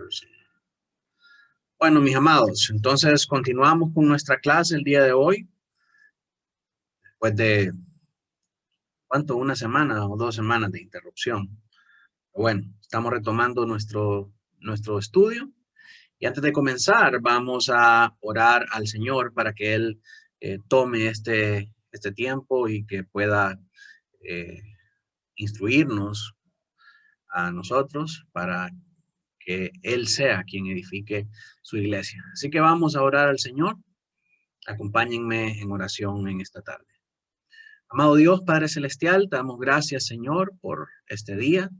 14. Bueno, mis amados, entonces continuamos con nuestra clase el día de hoy. Después de, ¿cuánto? Una semana o 2 semanas de interrupción. Bueno, estamos retomando nuestro estudio. Y antes de comenzar, vamos a orar al Señor para que Él tome este tiempo y que pueda instruirnos a nosotros para que Él sea quien edifique su iglesia. Así que vamos a orar al Señor. Acompáñenme en oración en esta tarde. Amado Dios, Padre Celestial, te damos gracias, Señor, por este día.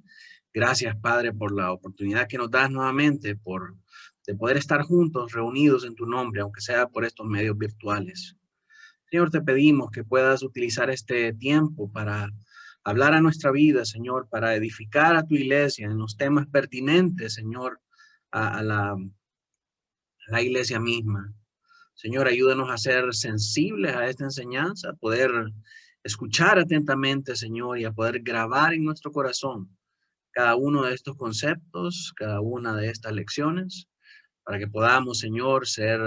Gracias, Padre, por la oportunidad que nos das nuevamente de poder estar juntos, reunidos en tu nombre, aunque sea por estos medios virtuales. Señor, te pedimos que puedas utilizar este tiempo para hablar a nuestra vida, Señor, para edificar a tu iglesia en los temas pertinentes, Señor, a la iglesia misma. Señor, ayúdanos a ser sensibles a esta enseñanza, a poder escuchar atentamente, Señor, y a poder grabar en nuestro corazón cada uno de estos conceptos, cada una de estas lecciones, para que podamos, Señor, ser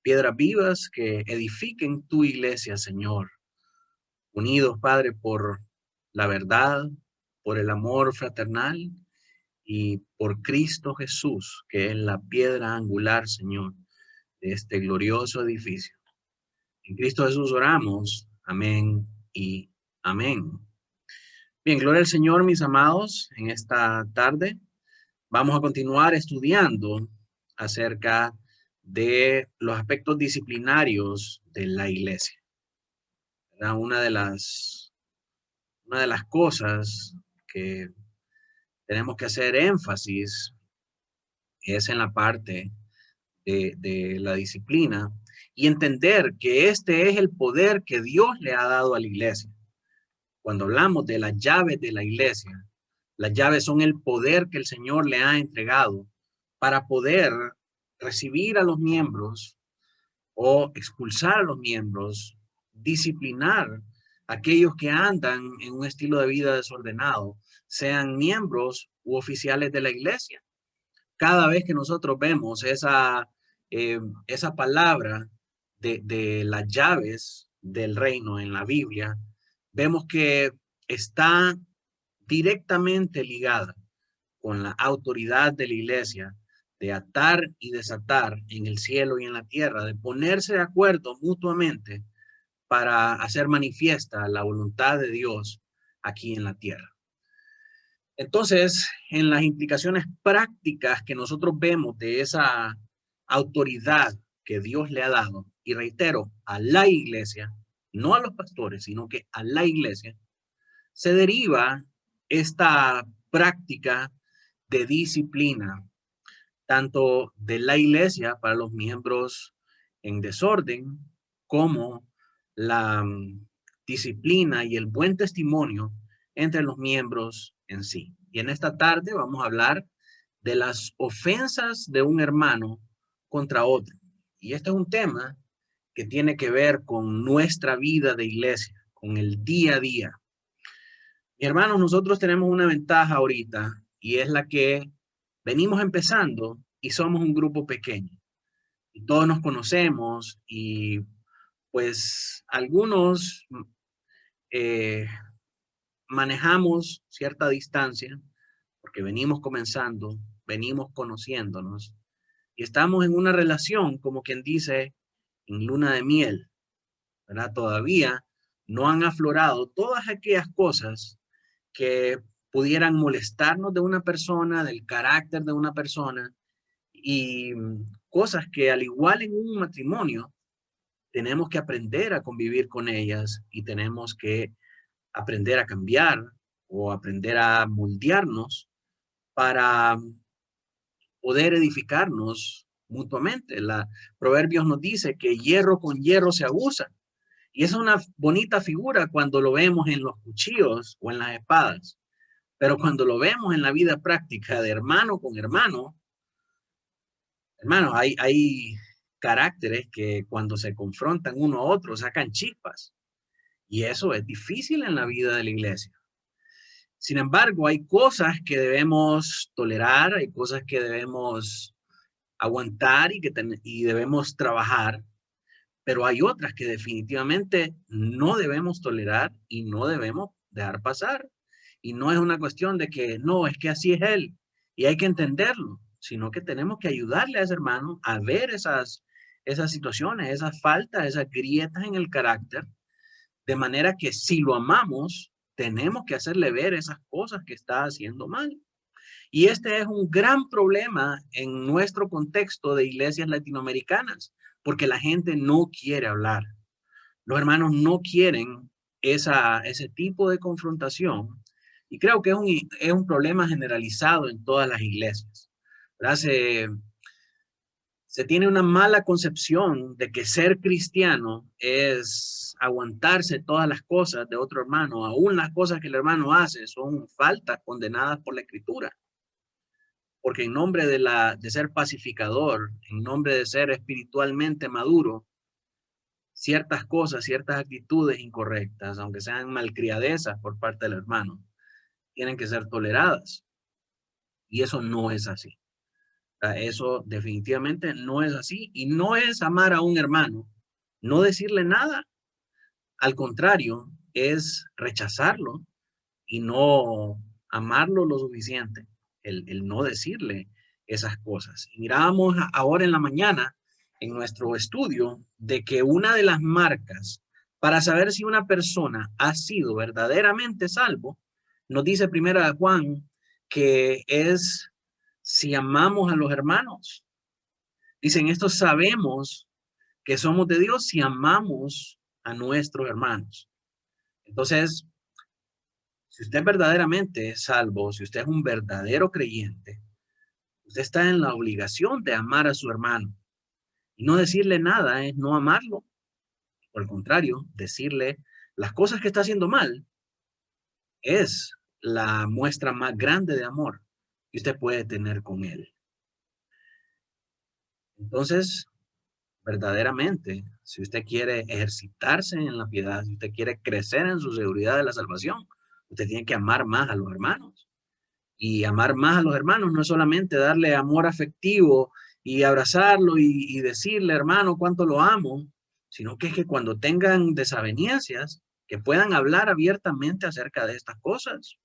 piedras vivas que edifiquen tu iglesia, Señor, unidos, Padre, por la verdad, por el amor fraternal y por Cristo Jesús, que es la piedra angular, Señor, de este glorioso edificio. En Cristo Jesús oramos. Amén y amén. Bien, gloria al Señor, mis amados. En esta tarde vamos a continuar estudiando acerca de los aspectos disciplinarios de la iglesia. ¿Verdad? Una de las cosas que tenemos que hacer énfasis es en la parte de la disciplina y entender que este es el poder que Dios le ha dado a la iglesia. Cuando hablamos de las llaves de la iglesia, las llaves son el poder que el Señor le ha entregado para poder recibir a los miembros o expulsar a los miembros, disciplinar a aquellos que andan en un estilo de vida desordenado, sean miembros u oficiales de la iglesia. Cada vez que nosotros vemos esa palabra de las llaves del reino en la Biblia, vemos que está directamente ligada con la autoridad de la iglesia de atar y desatar en el cielo y en la tierra, de ponerse de acuerdo mutuamente para hacer manifiesta la voluntad de Dios aquí en la tierra. Entonces, en las implicaciones prácticas que nosotros vemos de esa autoridad que Dios le ha dado, y reitero, a la iglesia, no a los pastores, sino que a la iglesia, se deriva esta práctica de disciplina, tanto de la iglesia para los miembros en desorden, como la disciplina y el buen testimonio entre los miembros en sí. Y en esta tarde vamos a hablar de las ofensas de un hermano contra otro. Y este es un tema que tiene que ver con nuestra vida de iglesia, con el día a día. Mi hermano, nosotros tenemos una ventaja ahorita y es la que venimos empezando y somos un grupo pequeño. Y todos nos conocemos y pues algunos manejamos cierta distancia porque venimos comenzando, venimos conociéndonos y estamos en una relación, como quien dice, en luna de miel, ¿verdad? Todavía no han aflorado todas aquellas cosas que pudieran molestarnos de una persona, del carácter de una persona y cosas que al igual en un matrimonio tenemos que aprender a convivir con ellas y tenemos que aprender a cambiar o aprender a moldearnos para poder edificarnos mutuamente. Proverbios nos dice que hierro con hierro se aguza. Y es una bonita figura cuando lo vemos en los cuchillos o en las espadas. Pero cuando lo vemos en la vida práctica de hermano con hermano, hay caracteres que cuando se confrontan uno a otro sacan chispas. Y eso es difícil en la vida de la iglesia. Sin embargo, hay cosas que debemos tolerar, hay cosas que debemos aguantar y debemos trabajar, pero hay otras que definitivamente no debemos tolerar y no debemos dejar pasar. Y no es una cuestión de que no, es que así es él y hay que entenderlo, sino que tenemos que ayudarle a ese hermano a ver esas situaciones, esas faltas, esas grietas en el carácter, de manera que si lo amamos, tenemos que hacerle ver esas cosas que está haciendo mal. Y este es un gran problema en nuestro contexto de iglesias latinoamericanas, porque la gente no quiere hablar. Los hermanos no quieren ese tipo de confrontación. Y creo que es un problema generalizado en todas las iglesias. ¿Verdad? Se tiene una mala concepción de que ser cristiano es aguantarse todas las cosas de otro hermano, aún las cosas que el hermano hace son faltas condenadas por la escritura. Porque en nombre de ser pacificador, en nombre de ser espiritualmente maduro, ciertas cosas, ciertas actitudes incorrectas, aunque sean malcriadezas por parte del hermano, tienen que ser toleradas. Y eso no es así. Eso definitivamente no es así. Y no es amar a un hermano, no decirle nada. Al contrario, es rechazarlo y no amarlo lo suficiente, el no decirle esas cosas. Y mirábamos ahora en la mañana en nuestro estudio de que una de las marcas para saber si una persona ha sido verdaderamente salvo, nos dice primera Juan que es si amamos a los hermanos. Dicen, esto sabemos que somos de Dios si amamos a nuestros hermanos. Entonces, si usted es verdaderamente salvo, si usted es un verdadero creyente, usted está en la obligación de amar a su hermano. Y no decirle nada es no amarlo. Por el contrario, decirle las cosas que está haciendo mal es la muestra más grande de amor que usted puede tener con él. Entonces, verdaderamente, si usted quiere ejercitarse en la piedad, si usted quiere crecer en su seguridad de la salvación, usted tiene que amar más a los hermanos. Y amar más a los hermanos no es solamente darle amor afectivo y abrazarlo y decirle, hermano, cuánto lo amo, sino que es que cuando tengan desavenencias, que puedan hablar abiertamente acerca de estas cosas.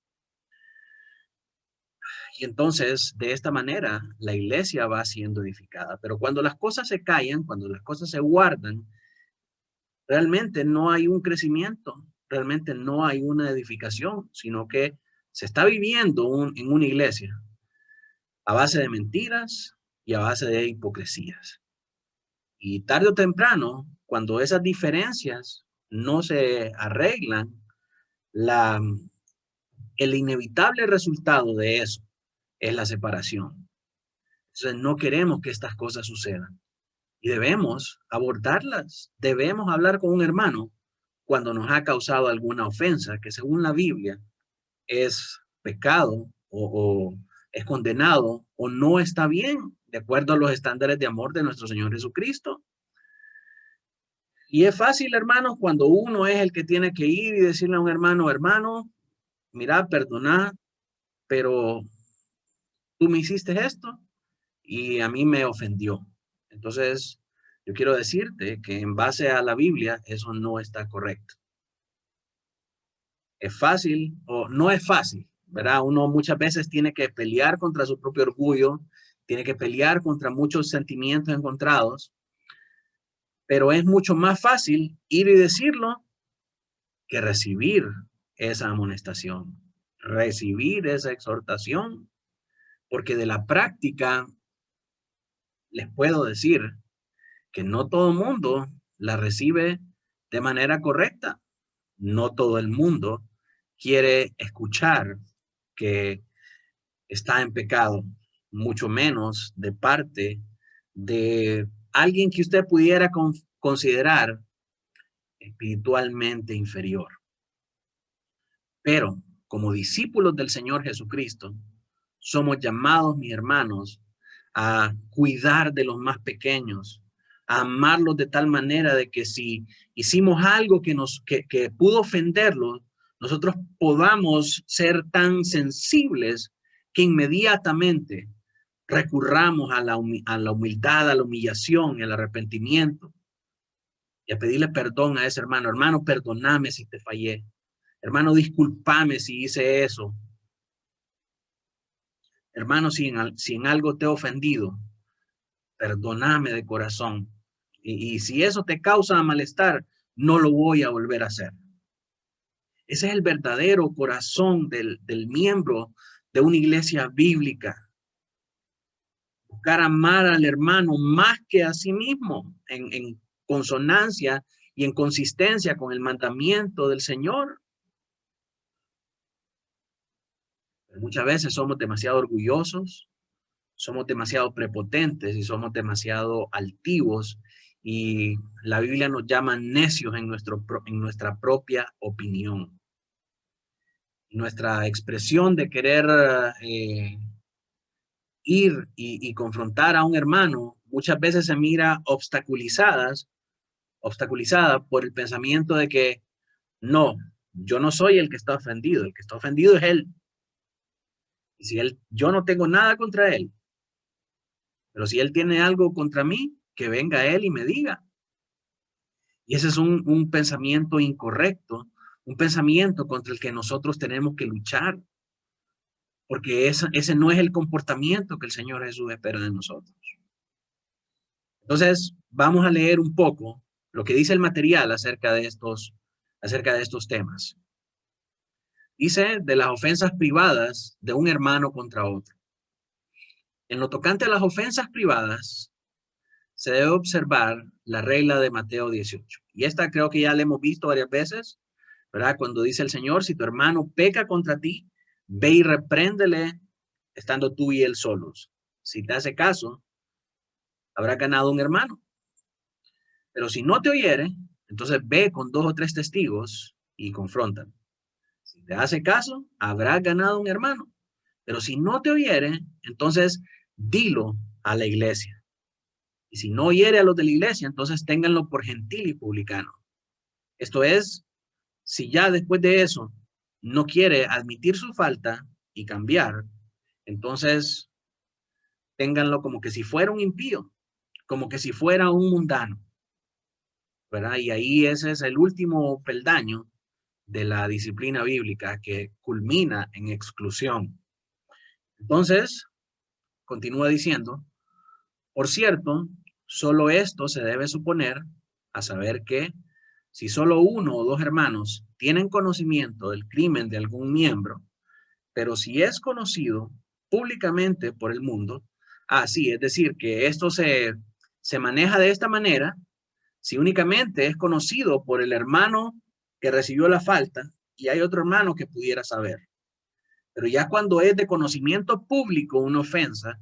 Y entonces, de esta manera, la iglesia va siendo edificada. Pero cuando las cosas se callan, cuando las cosas se guardan, realmente no hay un crecimiento, realmente no hay una edificación, sino que se está viviendo en una iglesia a base de mentiras y a base de hipocresías. Y tarde o temprano, cuando esas diferencias no se arreglan, el inevitable resultado de eso es la separación. Entonces no queremos que estas cosas sucedan y debemos abordarlas. Debemos hablar con un hermano cuando nos ha causado alguna ofensa que según la Biblia es pecado o es condenado o no está bien de acuerdo a los estándares de amor de nuestro Señor Jesucristo. Y es fácil, hermanos, cuando uno es el que tiene que ir y decirle a un hermano, hermano, mira, perdona, pero tú me hiciste esto y a mí me ofendió. Entonces, yo quiero decirte que en base a la Biblia, eso no está correcto. Es fácil o no es fácil, ¿verdad? Uno muchas veces tiene que pelear contra su propio orgullo, tiene que pelear contra muchos sentimientos encontrados, pero es mucho más fácil ir y decirlo que recibir esa amonestación, recibir esa exhortación, porque de la práctica les puedo decir que no todo el mundo la recibe de manera correcta. No todo el mundo quiere escuchar que está en pecado, mucho menos de parte de alguien que usted pudiera considerar espiritualmente inferior. Pero como discípulos del Señor Jesucristo, somos llamados, mis hermanos, a cuidar de los más pequeños, a amarlos de tal manera de que si hicimos algo que pudo ofenderlos, nosotros podamos ser tan sensibles que inmediatamente recurramos a la humildad, a la humillación, al arrepentimiento y a pedirle perdón a ese hermano. Hermano, perdóname si te fallé. Hermano, discúlpame si hice eso. Hermano, si en algo te he ofendido, perdóname de corazón. Y si eso te causa malestar, no lo voy a volver a hacer. Ese es el verdadero corazón del miembro de una iglesia bíblica. Buscar amar al hermano más que a sí mismo, en consonancia y en consistencia con el mandamiento del Señor. Muchas veces somos demasiado orgullosos, somos demasiado prepotentes y somos demasiado altivos, y la Biblia nos llama necios en nuestra propia opinión. Nuestra expresión de querer ir y confrontar a un hermano muchas veces se mira obstaculizada por el pensamiento de que no, yo no soy el que está ofendido es él. Y si yo no tengo nada contra él, pero si él tiene algo contra mí, que venga él y me diga. Y ese es un pensamiento incorrecto, un pensamiento contra el que nosotros tenemos que luchar, porque ese no es el comportamiento que el Señor Jesús espera de nosotros. Entonces, vamos a leer un poco lo que dice el material acerca de estos temas. Dice de las ofensas privadas de un hermano contra otro. En lo tocante a las ofensas privadas, se debe observar la regla de Mateo 18. Y esta creo que ya la hemos visto varias veces, ¿verdad? Cuando dice el Señor, si tu hermano peca contra ti, ve y repréndele estando tú y él solos. Si te hace caso, habrá ganado un hermano. Pero si no te oyere, entonces ve con 2 o 3 testigos y confróntalo. Si te hace caso, habrá ganado un hermano. Pero si no te oyere, entonces dilo a la iglesia. Y si no oyere a los de la iglesia, entonces ténganlo por gentil y publicano. Esto es, si ya después de eso no quiere admitir su falta y cambiar, entonces ténganlo como que si fuera un impío, como que si fuera un mundano, ¿verdad? Y ahí ese es el último peldaño de la disciplina bíblica que culmina en exclusión. Entonces, continúa diciendo, por cierto, solo esto se debe suponer, a saber que si solo 1 o 2 hermanos tienen conocimiento del crimen de algún miembro, pero si es conocido públicamente por el mundo, así, es decir, que esto se maneja de esta manera, si únicamente es conocido por el hermano que recibió la falta y hay otro hermano que pudiera saber. Pero ya cuando es de conocimiento público una ofensa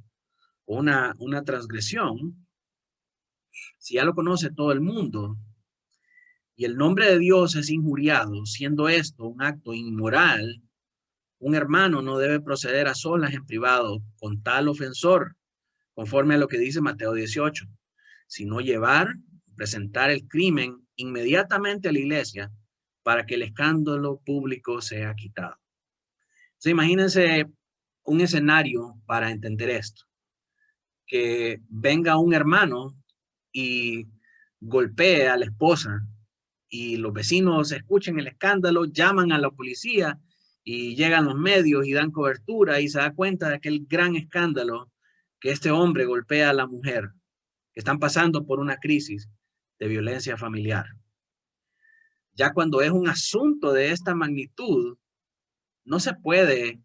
o una transgresión, si ya lo conoce todo el mundo y el nombre de Dios es injuriado, siendo esto un acto inmoral, un hermano no debe proceder a solas en privado con tal ofensor, conforme a lo que dice Mateo 18, sino presentar el crimen inmediatamente a la iglesia para que el escándalo público sea quitado. Entonces, imagínense un escenario para entender esto. Que venga un hermano y golpee a la esposa y los vecinos escuchen el escándalo, llaman a la policía y llegan los medios y dan cobertura y se da cuenta de aquel gran escándalo que este hombre golpea a la mujer, que están pasando por una crisis de violencia familiar. Ya cuando es un asunto de esta magnitud, no se puede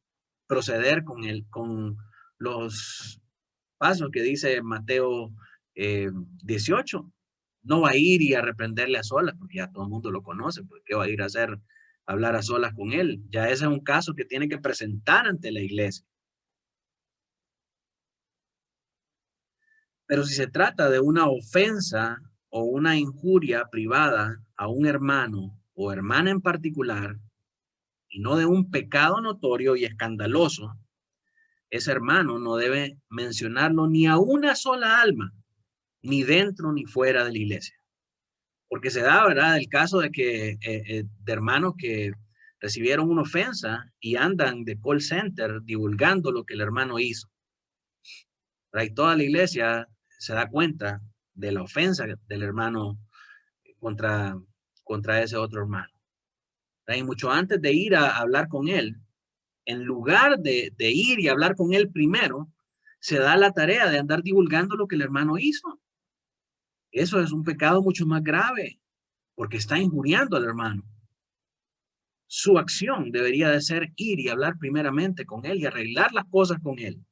proceder con los pasos que dice Mateo 18. No va a ir y a reprenderle a solas, porque ya todo el mundo lo conoce, porque ¿qué va a ir a hacer? Hablar a solas con él. Ya ese es un caso que tiene que presentar ante la iglesia. Pero si se trata de una ofensa o una injuria privada a un hermano o hermana en particular, y no de un pecado notorio y escandaloso, ese hermano no debe mencionarlo ni a una sola alma, ni dentro ni fuera de la iglesia. Porque se da, ¿verdad? El caso de que de hermanos que recibieron una ofensa y andan de call center divulgando lo que el hermano hizo. Y toda la iglesia se da cuenta de la ofensa del hermano contra ese otro hermano. Y mucho antes de ir a hablar con él, en lugar de ir y hablar con él primero, se da la tarea de andar divulgando lo que el hermano hizo. Eso es un pecado mucho más grave, porque está injuriando al hermano. Su acción debería de ser ir y hablar primeramente con él y arreglar las cosas con él.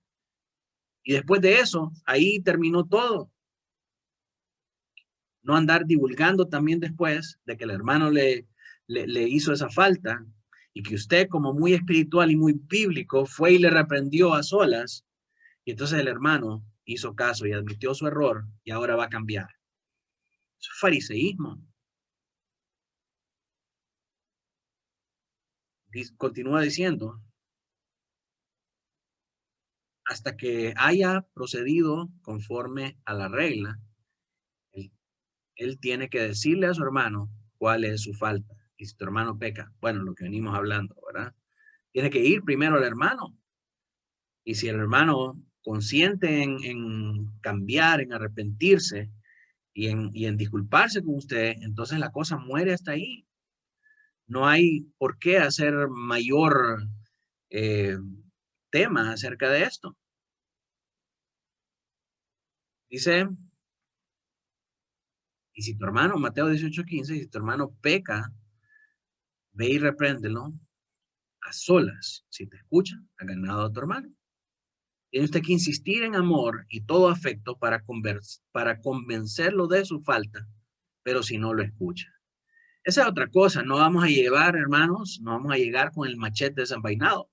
Y después de eso, ahí terminó todo. No andar divulgando también después de que el hermano le hizo esa falta y que usted, como muy espiritual y muy bíblico, fue y le reprendió a solas. Y entonces el hermano hizo caso y admitió su error y ahora va a cambiar. Eso es fariseísmo. Continúa diciendo, hasta que haya procedido conforme a la regla, él tiene que decirle a su hermano cuál es su falta. Y si tu hermano peca, bueno, lo que venimos hablando, ¿verdad? Tiene que ir primero al hermano. Y si el hermano consiente en cambiar, en arrepentirse y en disculparse con usted, entonces la cosa muere hasta ahí. No hay por qué hacer mayor eh, tema acerca de esto. Dice, y si tu hermano, Mateo 18:15, si tu hermano peca, ve y repréndelo a solas. Si te escucha, ha ganado a tu hermano. Tiene usted que insistir en amor y todo afecto para convencerlo de su falta, pero si no lo escucha. Esa es otra cosa, no vamos a llevar, hermanos, no vamos a llegar con el machete desenvainado.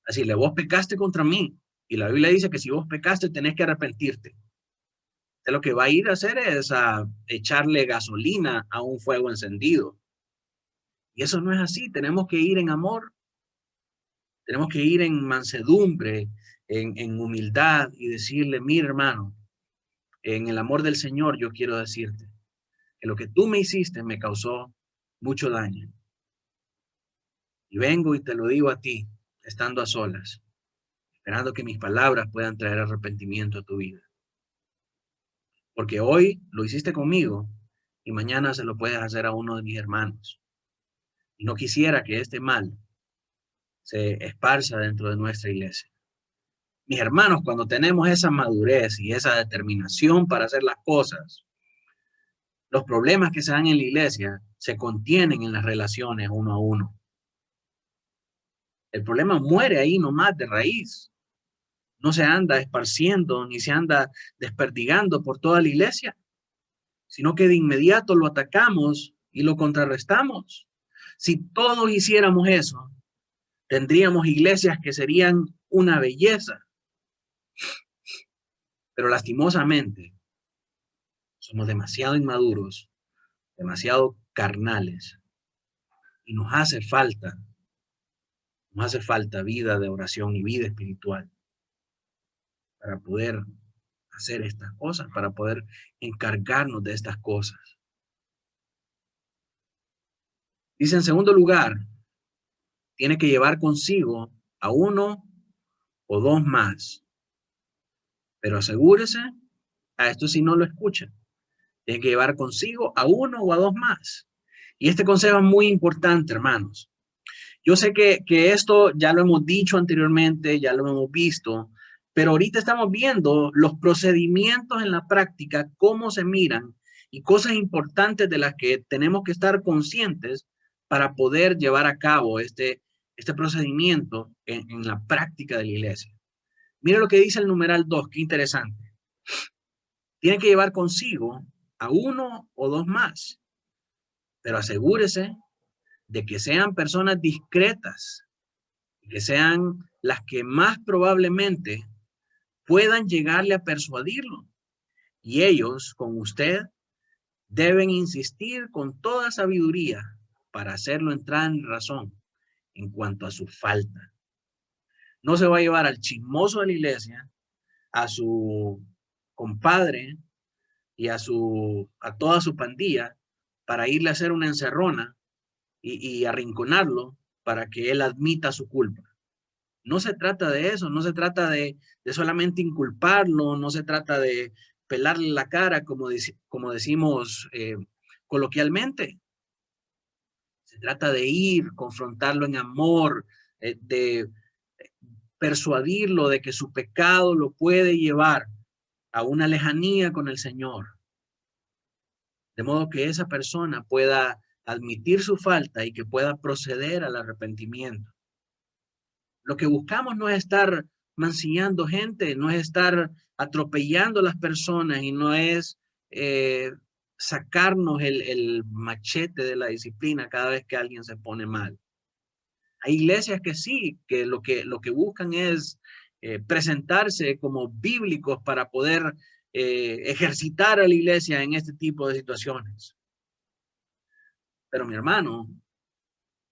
Así, vos pecaste contra mí, y la Biblia dice que si vos pecaste tenés que arrepentirte. Lo que va a ir a hacer es a echarle gasolina a un fuego encendido. Y eso no es así, tenemos que ir en amor, tenemos que ir en mansedumbre, en humildad y decirle, mira hermano, en el amor del Señor yo quiero decirte que lo que tú me hiciste me causó mucho daño. Y vengo y te lo digo a ti, estando a solas, esperando que mis palabras puedan traer arrepentimiento a tu vida. Porque hoy lo hiciste conmigo y mañana se lo puedes hacer a uno de mis hermanos. Y no quisiera que este mal se esparza dentro de nuestra iglesia. Mis hermanos, cuando tenemos esa madurez y esa determinación para hacer las cosas, los problemas que se dan en la iglesia se contienen en las relaciones uno a uno. El problema muere ahí nomás de raíz. No se anda esparciendo ni se anda desperdigando por toda la iglesia, sino que de inmediato lo atacamos y lo contrarrestamos. Si todos hiciéramos eso, tendríamos iglesias que serían una belleza. Pero lastimosamente, somos demasiado inmaduros, demasiado carnales, y nos hace falta vida de oración y vida espiritual para poder hacer estas cosas, para poder encargarnos de estas cosas. Dice en segundo lugar, tiene que llevar consigo a uno o dos más, pero asegúrese, a esto si no lo escucha, tiene que llevar consigo a uno o a dos más. Y este consejo es muy importante, hermanos. Yo sé que esto ya lo hemos dicho anteriormente, ya lo hemos visto, pero ahorita estamos viendo los procedimientos en la práctica, cómo se miran y cosas importantes de las que tenemos que estar conscientes para poder llevar a cabo este procedimiento en la práctica de la iglesia. Mira lo que dice el numeral 2, qué interesante. Tiene que llevar consigo a uno o dos más, pero asegúrese de que sean personas discretas, que sean las que más probablemente puedan llegarle a persuadirlo. Y ellos, con usted, deben insistir con toda sabiduría para hacerlo entrar en razón en cuanto a su falta. No se va a llevar al chismoso de la iglesia, a su compadre y a toda su pandilla para irle a hacer una encerrona y arrinconarlo para que él admita su culpa. No se trata de eso, no se trata de solamente inculparlo, no se trata de pelarle la cara, como decimos coloquialmente. Se trata de ir, confrontarlo en amor, de persuadirlo de que su pecado lo puede llevar a una lejanía con el Señor. De modo que esa persona pueda admitir su falta y que pueda proceder al arrepentimiento. Lo que buscamos no es estar mancillando gente, no es estar atropellando a las personas y no es sacarnos el machete de la disciplina cada vez que alguien se pone mal. Hay iglesias que sí, que lo que buscan es presentarse como bíblicos para poder ejercitar a la iglesia en este tipo de situaciones. Pero mi hermano,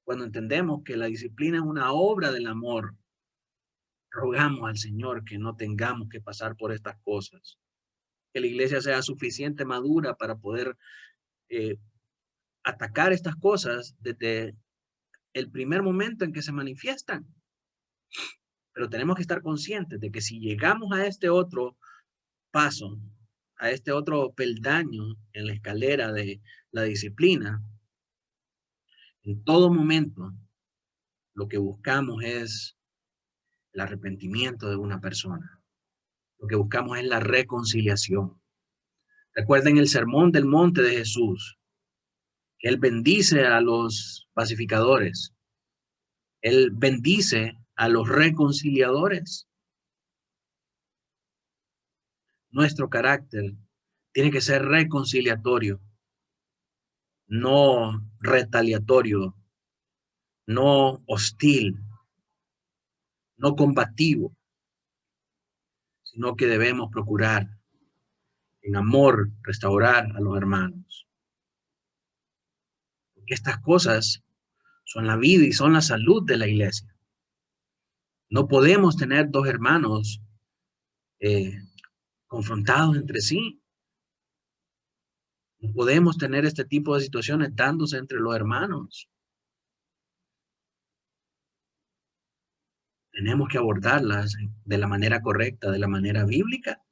cuando entendemos que la disciplina es una obra del amor, rogamos al Señor que no tengamos que pasar por estas cosas. Que la iglesia sea suficiente madura para poder atacar estas cosas desde el primer momento en que se manifiestan. Pero tenemos que estar conscientes de que si llegamos a este otro paso, a este otro peldaño en la escalera de la disciplina, en todo momento lo que buscamos es el arrepentimiento de una persona. Lo que buscamos es la reconciliación. Recuerden el sermón del monte de Jesús, que Él bendice a los pacificadores. Él bendice a los reconciliadores. Nuestro carácter tiene que ser reconciliatorio, no retaliatorio, no hostil, no combativo, sino que debemos procurar en amor restaurar a los hermanos. Porque estas cosas son la vida y son la salud de la iglesia. No podemos tener dos hermanos confrontados entre sí. No podemos tener este tipo de situaciones dándose entre los hermanos. Tenemos que abordarlas de la manera correcta, de la manera bíblica.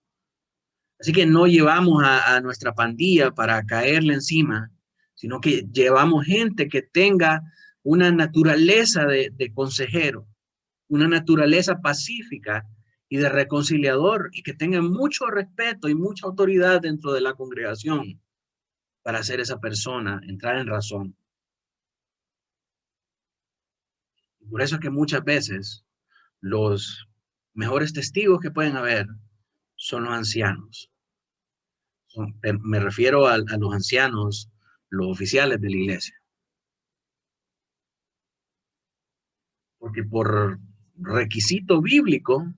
Así que no llevamos a nuestra pandilla para caerle encima, sino que llevamos gente que tenga una naturaleza de consejero, una naturaleza pacífica y de reconciliador, y que tenga mucho respeto y mucha autoridad dentro de la congregación para hacer esa persona entrar en razón. Por eso es que muchas veces los mejores testigos que pueden haber son los ancianos. Me refiero a los ancianos, los oficiales de la iglesia. Porque por requisito bíblico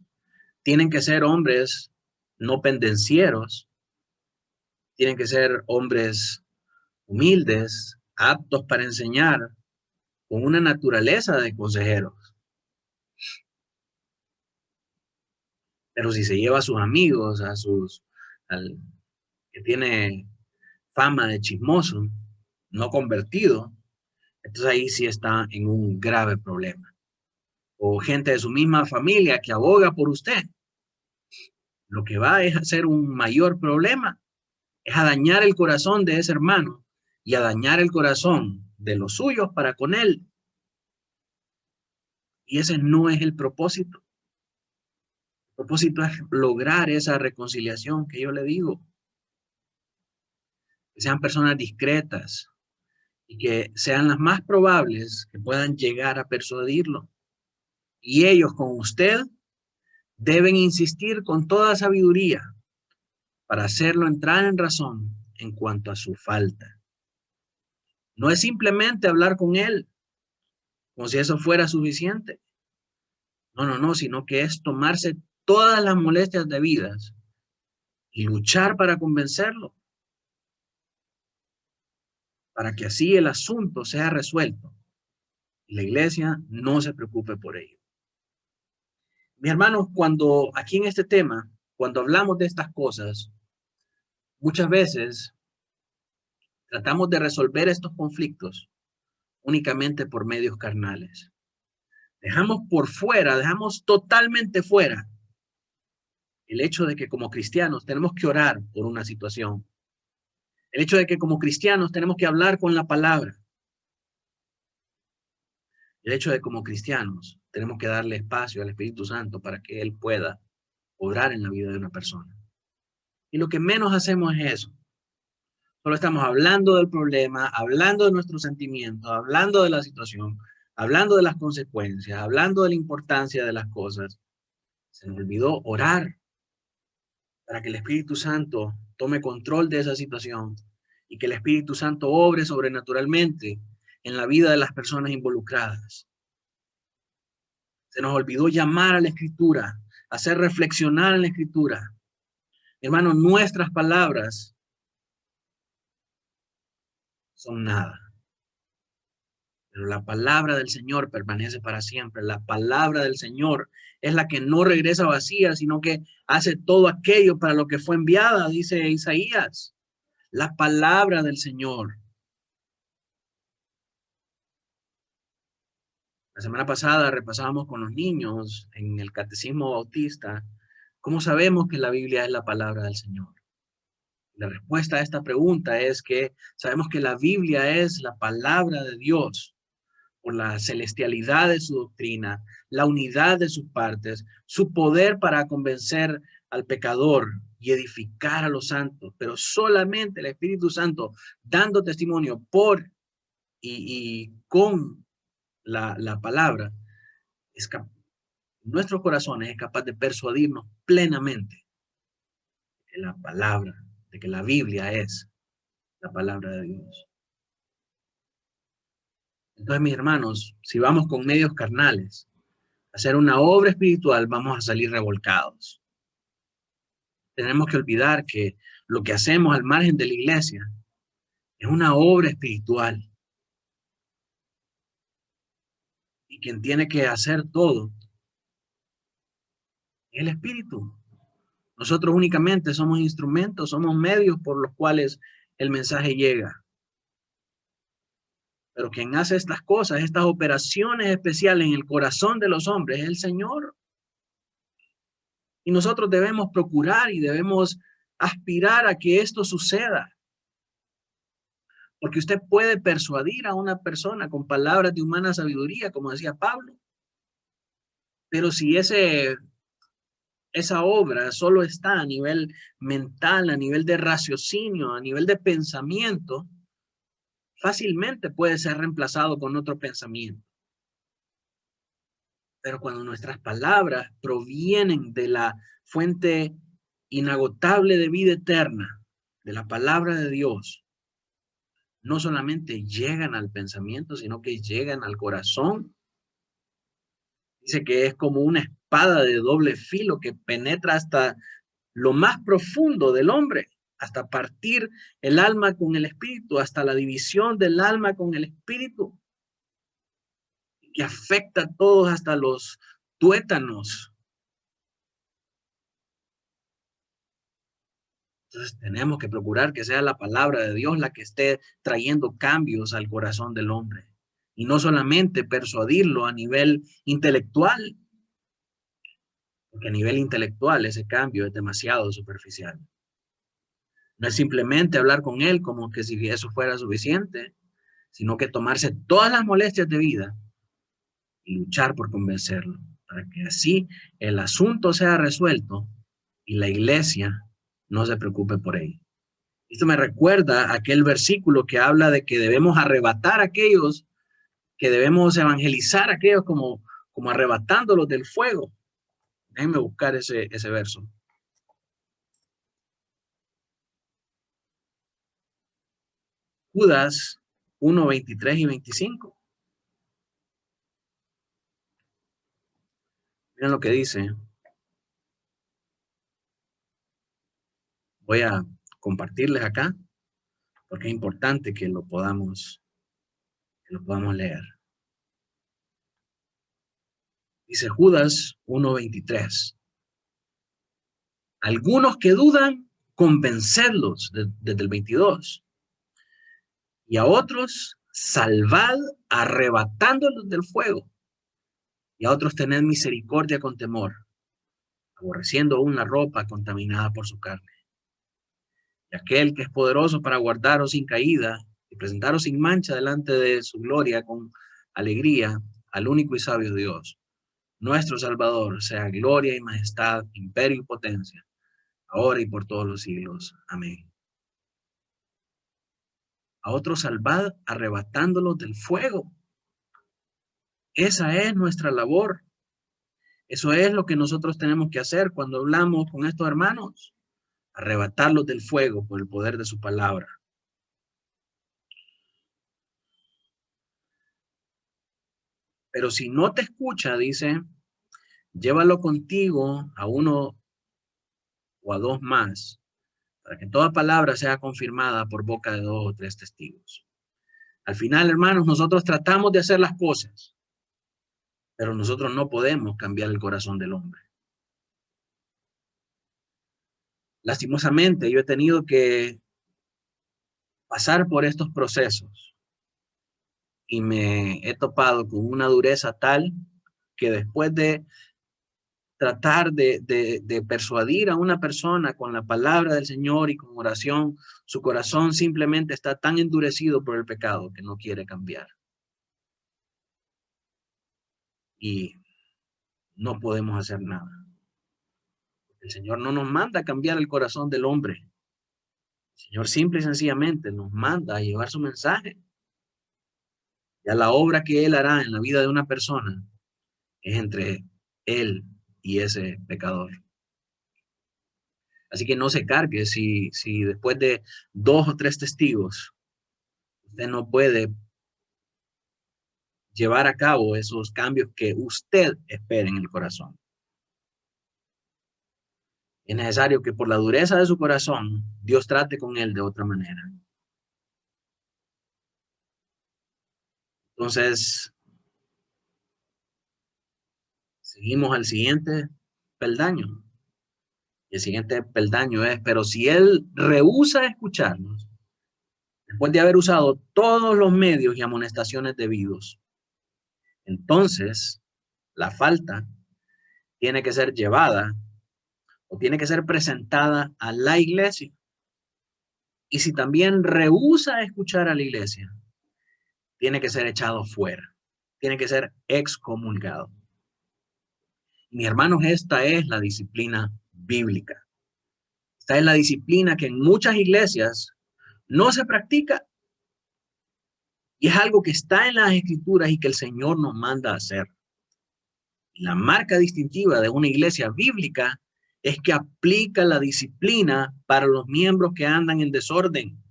tienen que ser hombres no pendencieros, tienen que ser hombres humildes, aptos para enseñar, con una naturaleza de consejeros. Pero si se lleva a sus amigos, al que tiene fama de chismoso, no convertido, entonces ahí sí está en un grave problema. O gente de su misma familia que aboga por usted, lo que va es a ser un mayor problema, es a dañar el corazón de ese hermano y a dañar el corazón de los suyos para con él. Y ese no es el propósito. El propósito es lograr esa reconciliación que yo le digo. Que sean personas discretas y que sean las más probables que puedan llegar a persuadirlo. Y ellos con usted deben insistir con toda sabiduría para hacerlo entrar en razón en cuanto a su falta. No es simplemente hablar con él, como si eso fuera suficiente. No, sino que es tomarse todas las molestias debidas y luchar para convencerlo, para que así el asunto sea resuelto y la iglesia no se preocupe por ello. Mis hermanos, cuando aquí en este tema, cuando hablamos de estas cosas, muchas veces tratamos de resolver estos conflictos únicamente por medios carnales. Dejamos por fuera, dejamos totalmente fuera el hecho de que como cristianos tenemos que orar por una situación. El hecho de que como cristianos tenemos que hablar con la palabra. El hecho de que como cristianos tenemos que darle espacio al Espíritu Santo para que Él pueda obrar en la vida de una persona. Y lo que menos hacemos es eso. Solo estamos hablando del problema, hablando de nuestros sentimientos, hablando de la situación, hablando de las consecuencias, hablando de la importancia de las cosas. Se nos olvidó orar para que el Espíritu Santo tome control de esa situación y que el Espíritu Santo obre sobrenaturalmente en la vida de las personas involucradas. Se nos olvidó llamar a la Escritura, hacer reflexionar en la Escritura. Hermanos, nuestras palabras son nada. Pero la palabra del Señor permanece para siempre. La palabra del Señor es la que no regresa vacía, sino que hace todo aquello para lo que fue enviada, dice Isaías. La palabra del Señor. La semana pasada repasábamos con los niños en el Catecismo Bautista cómo sabemos que la Biblia es la palabra del Señor. La respuesta a esta pregunta es que sabemos que la Biblia es la palabra de Dios por la celestialidad de su doctrina, la unidad de sus partes, su poder para convencer al pecador y edificar a los santos, pero solamente el Espíritu Santo dando testimonio por y con la palabra, nuestros corazones es capaz de persuadirnos plenamente de la palabra, de que la Biblia es la palabra de Dios. Entonces, mis hermanos, si vamos con medios carnales a hacer una obra espiritual, vamos a salir revolcados. Tenemos que olvidar que lo que hacemos al margen de la iglesia es una obra espiritual. Y quien tiene que hacer todo es el Espíritu. Nosotros únicamente somos instrumentos, somos medios por los cuales el mensaje llega. Pero quien hace estas cosas, estas operaciones especiales en el corazón de los hombres es el Señor. Y nosotros debemos procurar y debemos aspirar a que esto suceda. Porque usted puede persuadir a una persona con palabras de humana sabiduría, como decía Pablo. Pero si esa obra solo está a nivel mental, a nivel de raciocinio, a nivel de pensamiento, fácilmente puede ser reemplazado con otro pensamiento. Pero cuando nuestras palabras provienen de la fuente inagotable de vida eterna, de la palabra de Dios, no solamente llegan al pensamiento, sino que llegan al corazón. Dice que es como una espada de doble filo que penetra hasta lo más profundo del hombre, hasta partir el alma con el espíritu, hasta la división del alma con el espíritu, que afecta a todos hasta los tuétanos. Entonces tenemos que procurar que sea la palabra de Dios la que esté trayendo cambios al corazón del hombre. Y no solamente persuadirlo a nivel intelectual, porque a nivel intelectual ese cambio es demasiado superficial. No es simplemente hablar con él como que si eso fuera suficiente, sino que tomarse todas las molestias de vida y luchar por convencerlo, para que así el asunto sea resuelto y la iglesia no se preocupe por ello. Esto me recuerda aquel versículo que habla de que debemos arrebatar a aquellos, que debemos evangelizar a aquellos como arrebatándolos del fuego. Déjenme buscar ese verso. Judas 1, 23 y 25. Miren lo que dice. Voy a compartirles acá porque es importante que lo podamos leer. Dice Judas 1:23. Algunos que dudan, convencerlos desde el 22. Y a otros, salvad arrebatándolos del fuego, y a otros tened misericordia con temor, aborreciendo aún la ropa contaminada por su carne. Y aquel que es poderoso para guardaros sin caída y presentaros sin mancha delante de su gloria con alegría al único y sabio Dios, nuestro Salvador, sea gloria y majestad, imperio y potencia, ahora y por todos los siglos. Amén. A otros salvad arrebatándolos del fuego. Esa es nuestra labor. Eso es lo que nosotros tenemos que hacer cuando hablamos con estos hermanos. Arrebatarlos del fuego por el poder de su palabra. Pero si no te escucha, dice, llévalo contigo a uno o a dos más, para que toda palabra sea confirmada por boca de dos o tres testigos. Al final, hermanos, nosotros tratamos de hacer las cosas, pero nosotros no podemos cambiar el corazón del hombre. Lastimosamente, yo he tenido que pasar por estos procesos y me he topado con una dureza tal que después de tratar de persuadir a una persona con la palabra del Señor y con oración, su corazón simplemente está tan endurecido por el pecado que no quiere cambiar. Y no podemos hacer nada. El Señor no nos manda a cambiar el corazón del hombre. El Señor simple y sencillamente nos manda a llevar su mensaje. Ya la obra que Él hará en la vida de una persona es entre Él y ese pecador. Así que no se cargue si después de dos o tres testigos usted no puede llevar a cabo esos cambios que usted espera en el corazón. Es necesario que por la dureza de su corazón, Dios trate con él de otra manera. Entonces, seguimos al siguiente peldaño. Y el siguiente peldaño es, pero si él rehúsa escucharnos, después de haber usado todos los medios y amonestaciones debidos, entonces la falta tiene que ser llevada o tiene que ser presentada a la iglesia. Y si también rehúsa escuchar a la iglesia, tiene que ser echado fuera, tiene que ser excomulgado. Mis hermanos, esta es la disciplina bíblica. Esta es la disciplina que en muchas iglesias no se practica. Y es algo que está en las escrituras y que el Señor nos manda a hacer. La marca distintiva de una iglesia bíblica es que aplica la disciplina para los miembros que andan en desorden.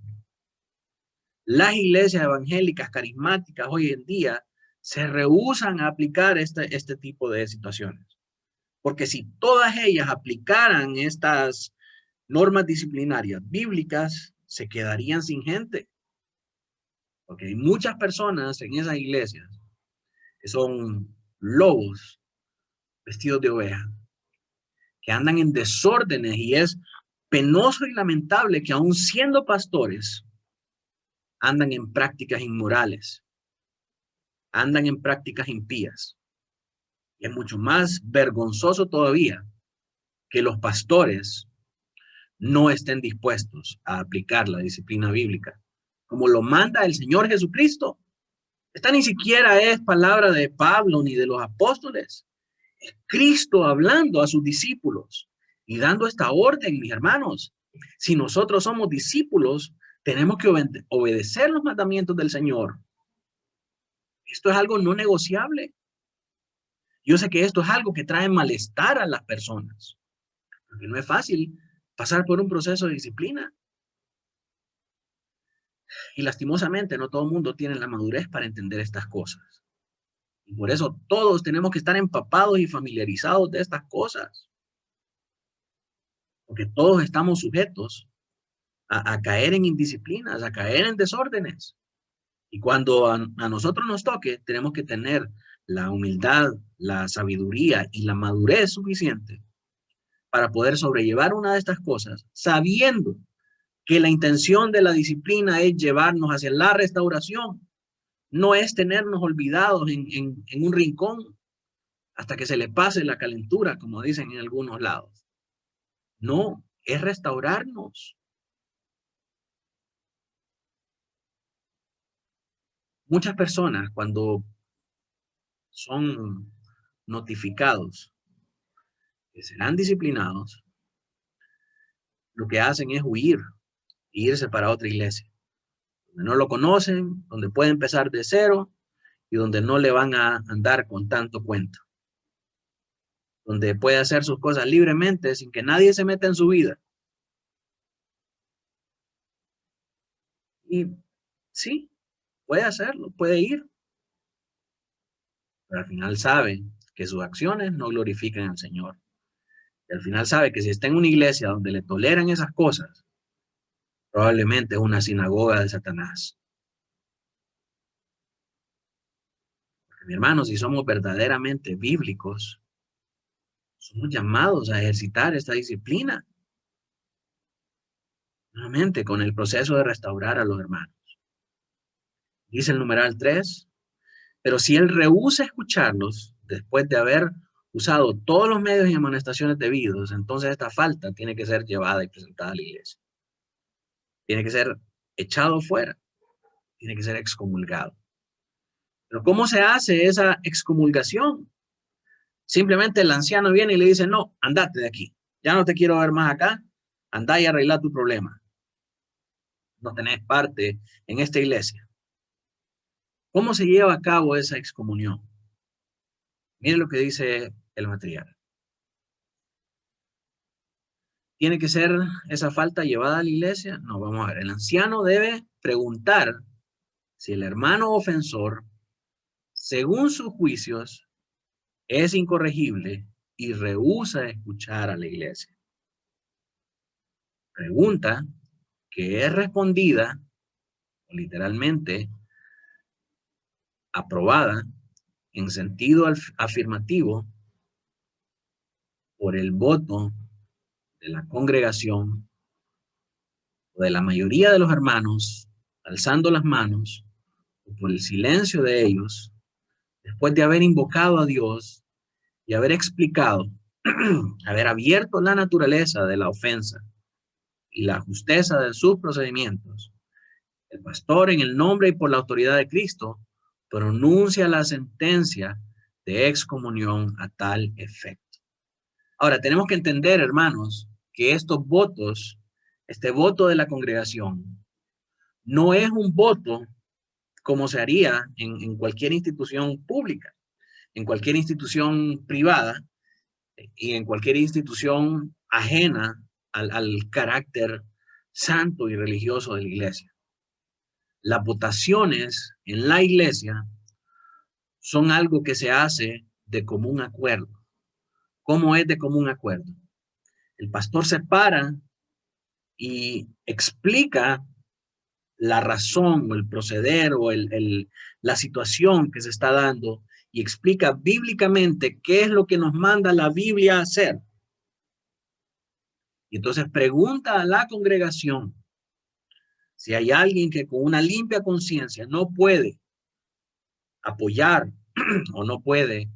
Las iglesias evangélicas carismáticas hoy en día se rehúsan a aplicar este tipo de situaciones. Porque si todas ellas aplicaran estas normas disciplinarias bíblicas, se quedarían sin gente. Porque hay muchas personas en esas iglesias que son lobos vestidos de oveja, que andan en desórdenes, y es penoso y lamentable que aún siendo pastores andan en prácticas inmorales, andan en prácticas impías. Y es mucho más vergonzoso todavía que los pastores no estén dispuestos a aplicar la disciplina bíblica, como lo manda el Señor Jesucristo. Esta ni siquiera es palabra de Pablo ni de los apóstoles. Es Cristo hablando a sus discípulos y dando esta orden, mis hermanos. Si nosotros somos discípulos, tenemos que obedecer los mandamientos del Señor. Esto es algo no negociable. Yo sé que esto es algo que trae malestar a las personas, porque no es fácil pasar por un proceso de disciplina. Y lastimosamente no todo el mundo tiene la madurez para entender estas cosas. Y por eso todos tenemos que estar empapados y familiarizados de estas cosas. Porque todos estamos sujetos a caer en indisciplinas, a caer en desórdenes. Y cuando a nosotros nos toque, tenemos que tener la humildad, la sabiduría y la madurez suficiente para poder sobrellevar una de estas cosas, sabiendo que la intención de la disciplina es llevarnos hacia la restauración No es tenernos olvidados en un rincón hasta que se le pase la calentura, como dicen en algunos lados. No, es restaurarnos. Muchas personas cuando son notificados que serán disciplinados, lo que hacen es huir e irse para otra iglesia, donde no lo conocen, donde puede empezar de cero y donde no le van a andar con tanto cuento, donde puede hacer sus cosas libremente sin que nadie se meta en su vida. Y sí, puede hacerlo, puede ir, pero al final sabe que sus acciones no glorifican al Señor. Y al final sabe que si está en una iglesia donde le toleran esas cosas, probablemente es una sinagoga de Satanás. Porque, mi hermano, si somos verdaderamente bíblicos, somos llamados a ejercitar esta disciplina, nuevamente con el proceso de restaurar a los hermanos. Dice el numeral 3, pero si él rehúsa escucharlos después de haber usado todos los medios y amonestaciones debidos, entonces esta falta tiene que ser llevada y presentada a la iglesia. Tiene que ser echado fuera, tiene que ser excomulgado. Pero ¿cómo se hace esa excomulgación? Simplemente el anciano viene y le dice, no, andate de aquí, ya no te quiero ver más acá, andá y arregla tu problema. No tenés parte en esta iglesia. ¿Cómo se lleva a cabo esa excomunión? Mire lo que dice el material. ¿Tiene que ser esa falta llevada a la iglesia? No, vamos a ver. El anciano debe preguntar si el hermano ofensor, según sus juicios, es incorregible y rehúsa escuchar a la iglesia. Pregunta que es respondida, literalmente, aprobada, en sentido afirmativo, por el voto de la congregación o de la mayoría de los hermanos, alzando las manos, o por el silencio de ellos, después de haber invocado a Dios y haber explicado, haber abierto la naturaleza de la ofensa y la justeza de sus procedimientos, el pastor, en el nombre y por la autoridad de Cristo, pronuncia la sentencia de excomunión a tal efecto. Ahora, tenemos que entender, hermanos, que estos votos, este voto de la congregación, no es un voto como se haría en cualquier institución pública, en cualquier institución privada y en cualquier institución ajena al carácter santo y religioso de la iglesia. Las votaciones en la iglesia son algo que se hace de común acuerdo. ¿Cómo es de común acuerdo? El pastor se para y explica la razón o el proceder o la situación que se está dando y explica bíblicamente qué es lo que nos manda la Biblia a hacer. Y entonces pregunta a la congregación si hay alguien que con una limpia conciencia no puede apoyar o no puede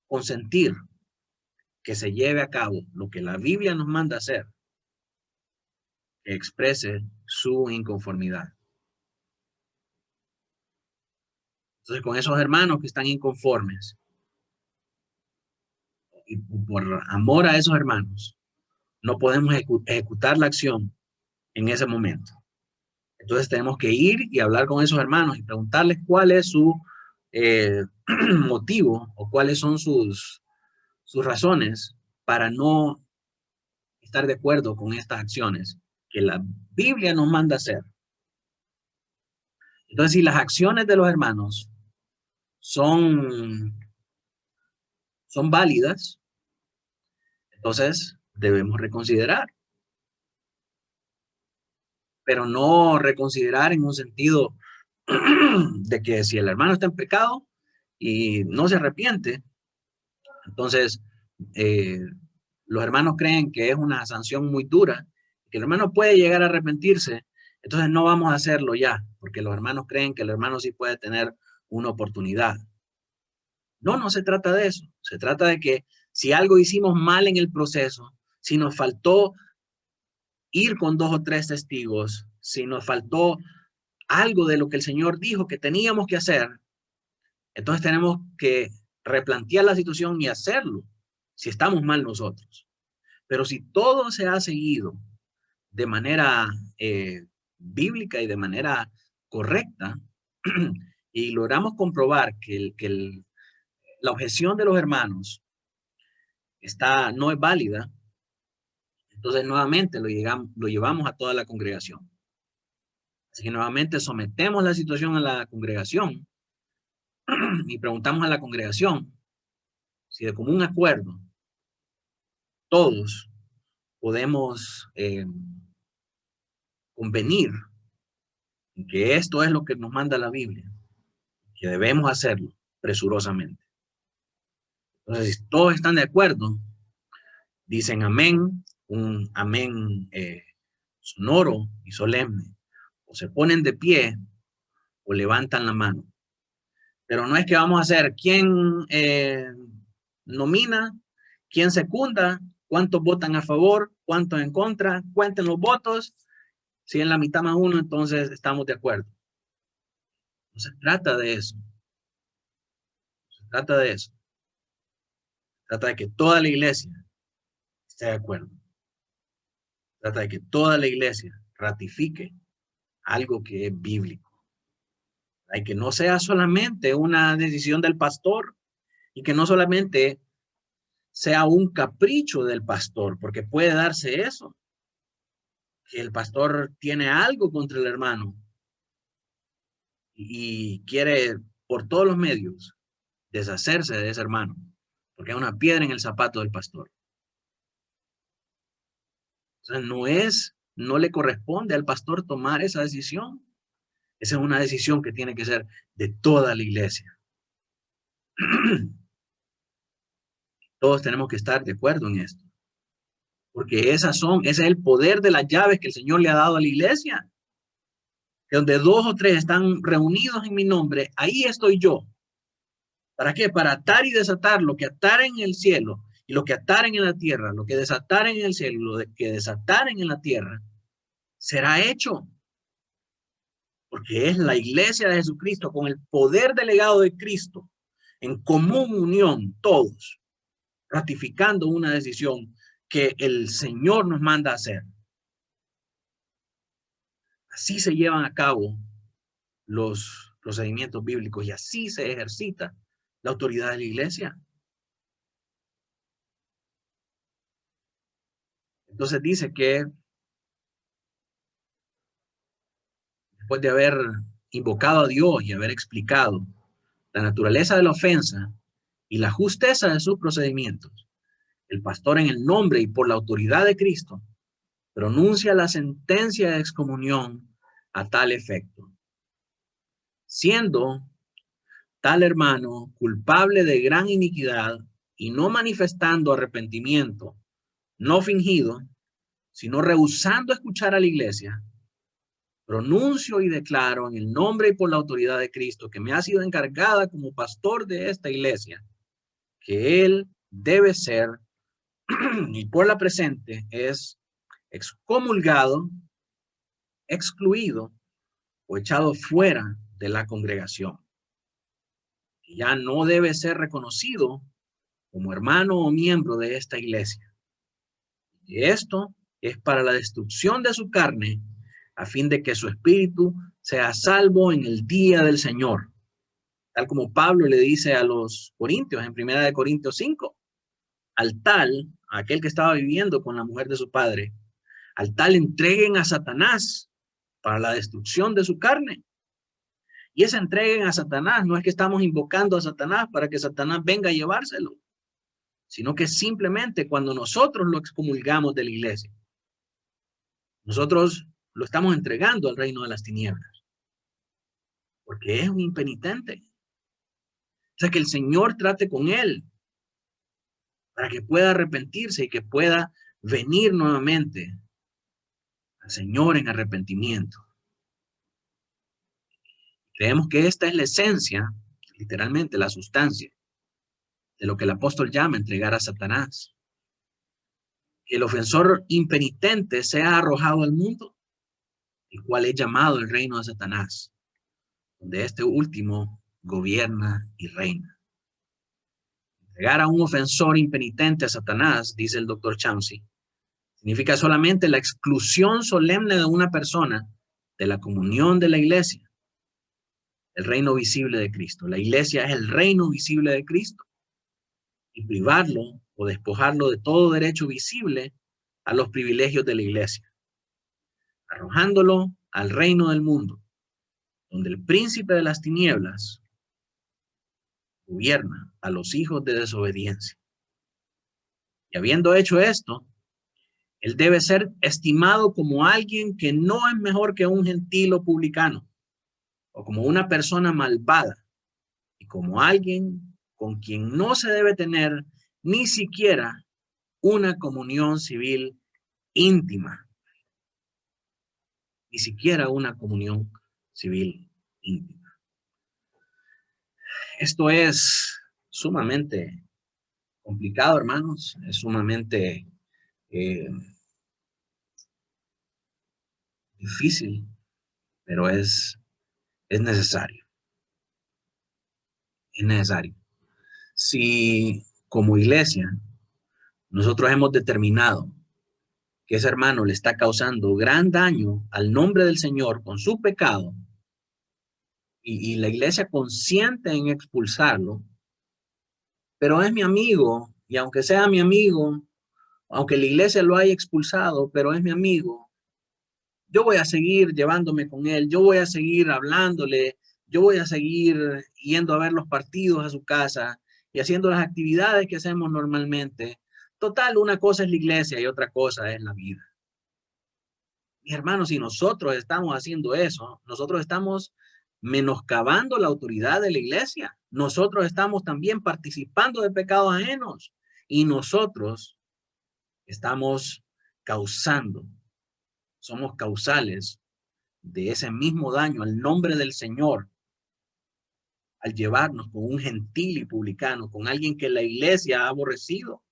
consentir que se lleve a cabo lo que la Biblia nos manda hacer, que exprese su inconformidad. Entonces, con esos hermanos que están inconformes, y por amor a esos hermanos, no podemos ejecutar la acción en ese momento. Entonces tenemos que ir y hablar con esos hermanos y preguntarles cuál es su motivo o cuáles son sus razones para no estar de acuerdo con estas acciones que la Biblia nos manda hacer. Entonces, si las acciones de los hermanos son válidas, entonces debemos reconsiderar. Pero no reconsiderar en un sentido de que si el hermano está en pecado y no se arrepiente, entonces los hermanos creen que es una sanción muy dura, que el hermano puede llegar a arrepentirse, Entonces no vamos a hacerlo ya, porque los hermanos creen que el hermano sí puede tener una oportunidad. No, no se trata de eso. Se trata de que si algo hicimos mal en el proceso, si nos faltó ir con 2 o 3 testigos, si nos faltó algo de lo que el Señor dijo que teníamos que hacer, entonces tenemos que replantear la situación y hacerlo, si estamos mal nosotros. Pero si todo se ha seguido de manera bíblica y de manera correcta, y logramos comprobar que la objeción de los hermanos no es válida, entonces nuevamente lo llevamos a toda la congregación. Así que nuevamente sometemos la situación a la congregación y preguntamos a la congregación si de común acuerdo todos podemos convenir en que esto es lo que nos manda la Biblia, que debemos hacerlo presurosamente. Entonces, si todos están de acuerdo, dicen amén, un amén sonoro y solemne, o se ponen de pie o levantan la mano. Pero no es que vamos a hacer quién nomina, quién secunda, cuántos votan a favor, cuántos en contra, cuenten los votos. Si en la mitad más uno, entonces estamos de acuerdo. No se trata de eso. Se trata de eso. Se trata de que toda la iglesia esté de acuerdo. Se trata de que toda la iglesia ratifique algo que es bíblico. Y que no sea solamente una decisión del pastor y que no solamente sea un capricho del pastor, porque puede darse eso, que el pastor tiene algo contra el hermano y quiere por todos los medios deshacerse de ese hermano, porque es una piedra en el zapato del pastor. Entonces no le corresponde al pastor tomar esa decisión. Esa es una decisión que tiene que ser de toda la iglesia. Todos tenemos que estar de acuerdo en esto. Porque ese es el poder de las llaves que el Señor le ha dado a la iglesia. Que donde 2 o 3 están reunidos en mi nombre, ahí estoy yo. ¿Para qué? Para atar y desatar lo que ataren en el cielo y lo que ataren en la tierra, lo que desataren en el cielo y lo que desataren en la tierra, será hecho. Porque es la iglesia de Jesucristo con el poder delegado de Cristo en común unión, todos, ratificando una decisión que el Señor nos manda a hacer. Así se llevan a cabo los procedimientos bíblicos y así se ejercita la autoridad de la iglesia. Entonces dice que después de haber invocado a Dios y haber explicado la naturaleza de la ofensa y la justeza de sus procedimientos, el pastor en el nombre y por la autoridad de Cristo pronuncia la sentencia de excomunión a tal efecto. Siendo tal hermano culpable de gran iniquidad y no manifestando arrepentimiento, no fingido, sino rehusando escuchar a la iglesia, pronuncio y declaro en el nombre y por la autoridad de Cristo que me ha sido encargada como pastor de esta iglesia, que él debe ser y por la presente es excomulgado, excluido o echado fuera de la congregación. Que ya no debe ser reconocido como hermano o miembro de esta iglesia. Y esto es para la destrucción de su carne, a fin de que su espíritu sea salvo en el día del Señor. Tal como Pablo le dice a los corintios en 1 Corintios 5, al tal, a aquel que estaba viviendo con la mujer de su padre, al tal entreguen a Satanás para la destrucción de su carne. Y esa entreguen a Satanás no es que estamos invocando a Satanás para que Satanás venga a llevárselo, sino que simplemente cuando nosotros lo excomulgamos de la iglesia, nosotros lo estamos entregando al reino de las tinieblas, porque es un impenitente. O sea, que el Señor trate con él para que pueda arrepentirse y que pueda venir nuevamente al Señor en arrepentimiento. Creemos que esta es la esencia, literalmente la sustancia, de lo que el apóstol llama entregar a Satanás. Que el ofensor impenitente sea arrojado al mundo, el cual es llamado el reino de Satanás, donde este último gobierna y reina. Entregar a un ofensor impenitente a Satanás, dice el doctor Chauncey, significa solamente la exclusión solemne de una persona de la comunión de la iglesia, el reino visible de Cristo. La iglesia es el reino visible de Cristo. Y privarlo o despojarlo de todo derecho visible a los privilegios de la iglesia, arrojándolo al reino del mundo, donde el príncipe de las tinieblas gobierna a los hijos de desobediencia. Y habiendo hecho esto, él debe ser estimado como alguien que no es mejor que un gentil o publicano, o como una persona malvada, y como alguien con quien no se debe tener ni siquiera una comunión civil íntima. Ni siquiera una comunión civil íntima. Esto es sumamente complicado, hermanos. Es sumamente difícil, pero es necesario. Es necesario. Si como iglesia nosotros hemos determinado que ese hermano le está causando gran daño al nombre del Señor con su pecado, y la iglesia consiente en expulsarlo, pero es mi amigo, y aunque sea mi amigo, aunque la iglesia lo haya expulsado, pero es mi amigo, yo voy a seguir llevándome con él, yo voy a seguir hablándole, yo voy a seguir yendo a ver los partidos a su casa y haciendo las actividades que hacemos normalmente. Total, una cosa es la iglesia y otra cosa es la vida. Mis hermanos, si nosotros estamos haciendo eso, nosotros estamos menoscabando la autoridad de la iglesia. Nosotros estamos también participando de pecados ajenos y nosotros estamos causando, somos causales de ese mismo daño al nombre del Señor al llevarnos con un gentil y publicano, con alguien que la iglesia ha aborrecido.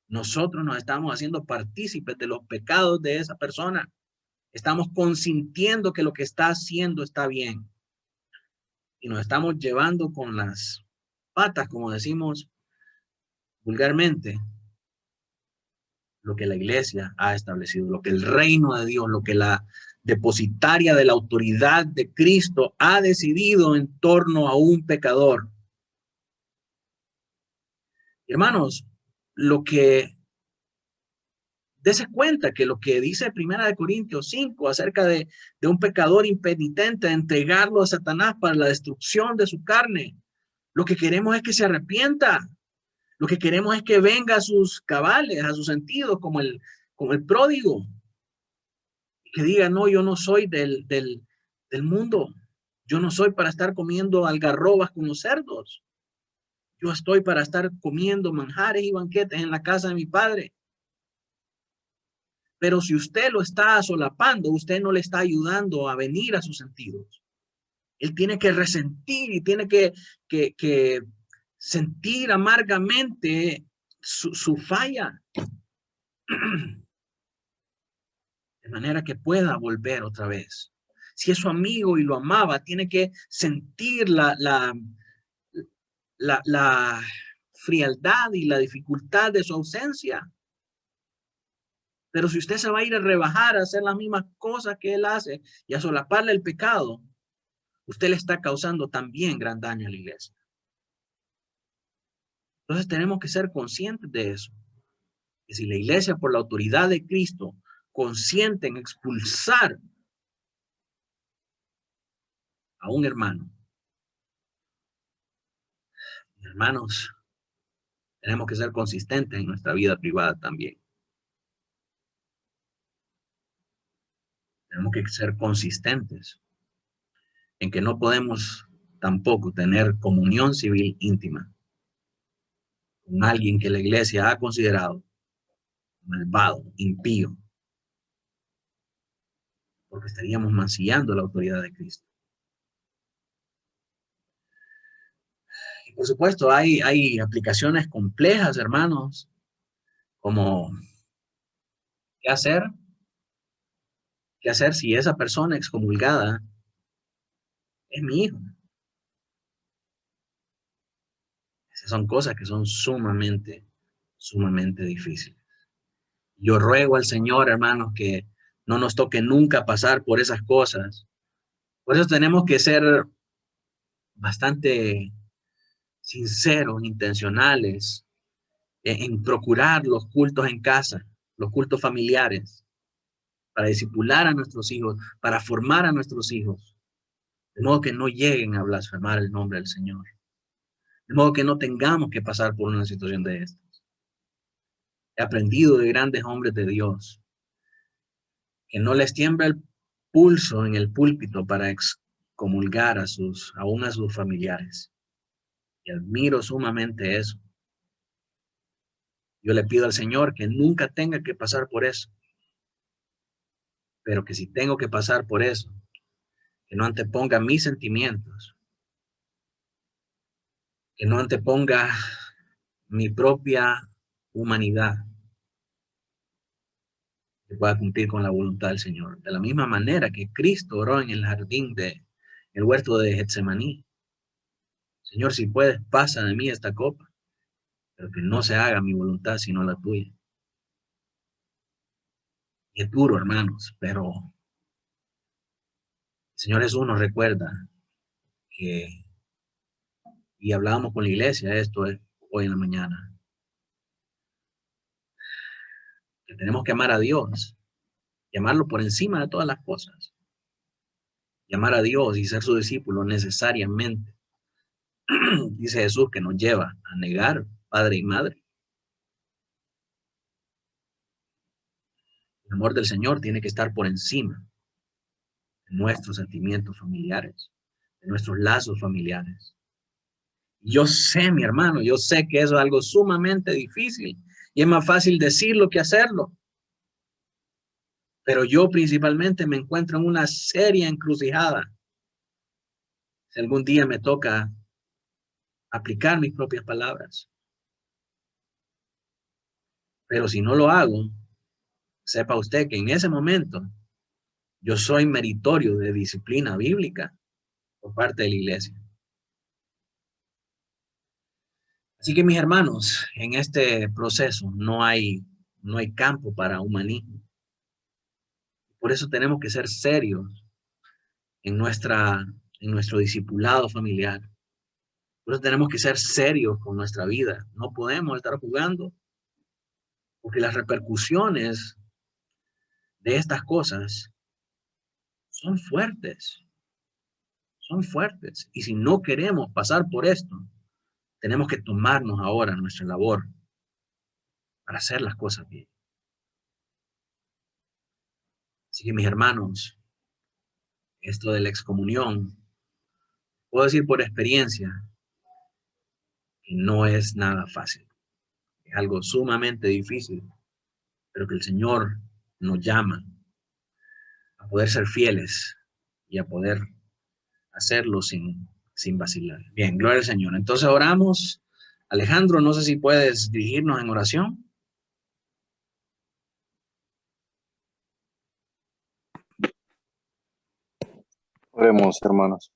Nosotros nos estamos haciendo partícipes de los pecados de esa persona. Estamos consintiendo que lo que está haciendo está bien. Y nos estamos llevando con las patas, como decimos vulgarmente, lo que la iglesia ha establecido, lo que el reino de Dios, lo que la depositaria de la autoridad de Cristo ha decidido en torno a un pecador. Hermanos, lo que dése cuenta que lo que dice 1 Corintios 5 acerca de un pecador impenitente, de entregarlo a Satanás para la destrucción de su carne, lo que queremos es que se arrepienta. Lo que queremos es que venga a sus cabales, a sus sentidos, como el pródigo. Que diga, no, yo no soy del mundo. Yo no soy para estar comiendo algarrobas con los cerdos. Yo estoy para estar comiendo manjares y banquetes en la casa de mi padre. Pero si usted lo está solapando, usted no le está ayudando a venir a sus sentidos. Él tiene que resentir y tiene que sentir amargamente su falla. De manera que pueda volver otra vez. Si es su amigo y lo amaba, tiene que sentir la frialdad y la dificultad de su ausencia. Pero si usted se va a ir a rebajar, a hacer las mismas cosas que él hace y a solaparle el pecado, usted le está causando también gran daño a la iglesia. Entonces tenemos que ser conscientes de eso. Que si la iglesia, por la autoridad de Cristo, consiente en expulsar a un hermano, hermanos, tenemos que ser consistentes en nuestra vida privada también. Tenemos que ser consistentes en que no podemos tampoco tener comunión civil íntima con alguien que la iglesia ha considerado malvado, impío, porque estaríamos mancillando la autoridad de Cristo. Por supuesto, hay aplicaciones complejas, hermanos, como qué hacer, qué hacer si esa persona excomulgada es mi hijo. Esas son cosas que son sumamente difíciles. Yo ruego al Señor, hermanos, que no nos toque nunca pasar por esas cosas. Por eso tenemos que ser bastante sinceros, intencionales, en procurar los cultos en casa, los cultos familiares, para discipular a nuestros hijos, para formar a nuestros hijos, de modo que no lleguen a blasfemar el nombre del Señor, de modo que no tengamos que pasar por una situación de estas. He aprendido de grandes hombres de Dios que no les tiembla el pulso en el púlpito para excomulgar aún a sus familiares. Y admiro sumamente eso. Yo le pido al Señor que nunca tenga que pasar por eso, pero que si tengo que pasar por eso, que no anteponga mis sentimientos, que no anteponga mi propia humanidad, que pueda cumplir con la voluntad del Señor. De la misma manera que Cristo oró en el el huerto de Getsemaní. Señor, si puedes, pasa de mí esta copa, pero que no se haga mi voluntad sino la tuya. Y es duro, hermanos, pero el Señor Jesús nos recuerda que, y hablábamos con la iglesia esto hoy en la mañana, que tenemos que amar a Dios, llamarlo por encima de todas las cosas, llamar a Dios y ser su discípulo necesariamente. Dice Jesús que nos lleva a negar padre y madre. El amor del Señor tiene que estar por encima de nuestros sentimientos familiares, de nuestros lazos familiares. Yo sé, mi hermano, yo sé que eso es algo sumamente difícil y es más fácil decirlo que hacerlo. Pero yo principalmente me encuentro en una seria encrucijada. Si algún día me toca aplicar mis propias palabras. Pero si no lo hago, sepa usted que en ese momento yo soy meritorio de disciplina bíblica por parte de la iglesia. Así que mis hermanos, en este proceso no hay campo para humanismo. Por eso tenemos que ser serios en nuestro discipulado familiar. Por eso tenemos que ser serios con nuestra vida. No podemos estar jugando porque las repercusiones de estas cosas son fuertes, son fuertes. Y si no queremos pasar por esto, tenemos que tomarnos ahora nuestra labor para hacer las cosas bien. Así que mis hermanos, esto de la excomunión, puedo decir por experiencia que no es nada fácil. Es algo sumamente difícil, pero que el Señor nos llama a poder ser fieles y a poder hacerlo sin vacilar. Bien, gloria al Señor. Entonces oramos. Alejandro, no sé si puedes dirigirnos en oración. Oremos, hermanos.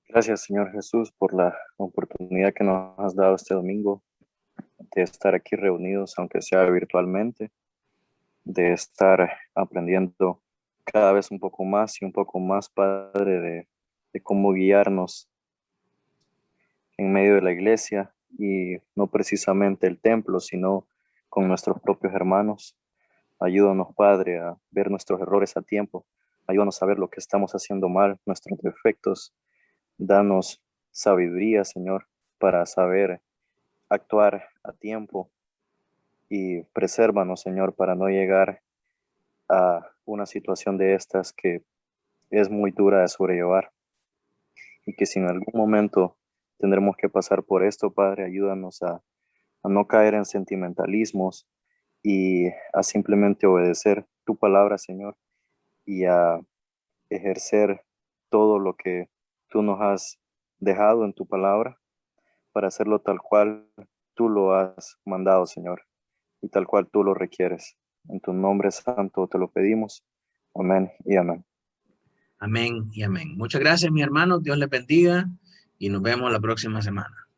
Gracias, Señor Jesús, por la oportunidad que nos has dado este domingo de estar aquí reunidos, aunque sea virtualmente, de estar aprendiendo cada vez un poco más y un poco más, Padre, de cómo guiarnos en medio de la iglesia y no precisamente el templo, sino con nuestros propios hermanos. Ayúdanos, Padre, a ver nuestros errores a tiempo. Ayúdanos a ver lo que estamos haciendo mal, nuestros defectos. Danos sabiduría, Señor, para saber actuar a tiempo y presérvanos, Señor, para no llegar a una situación de estas que es muy dura de sobrellevar y que si en algún momento tendremos que pasar por esto, Padre, ayúdanos a no caer en sentimentalismos y a simplemente obedecer tu palabra, Señor, y a ejercer todo lo que tú nos has dejado en tu palabra para hacerlo tal cual tú lo has mandado, Señor, y tal cual tú lo requieres. En tu nombre santo te lo pedimos. Amén y amén. Amén y amén. Muchas gracias, mi hermano. Dios les bendiga y nos vemos la próxima semana.